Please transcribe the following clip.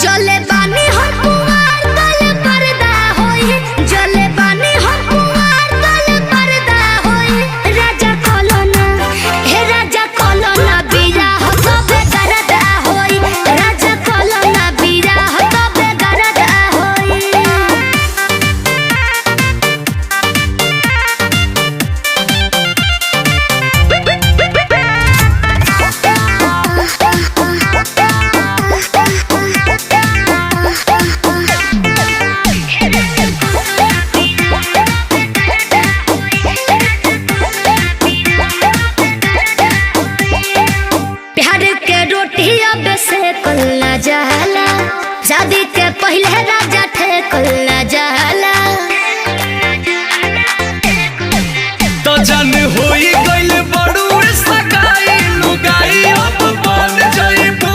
जले बानी हम कुंवार तल पर्दा होई, जले बानी हम कुंवार तल पर्दा होई। राजा कोलोना हे राजा कोलोना बियाह तबे गरदा होई, राजा कोलोना बियाह तबे गरदा होई। प्यार के रोटी अब से कल ना जाला, शादी के पहले राजा थे कल ना जाला।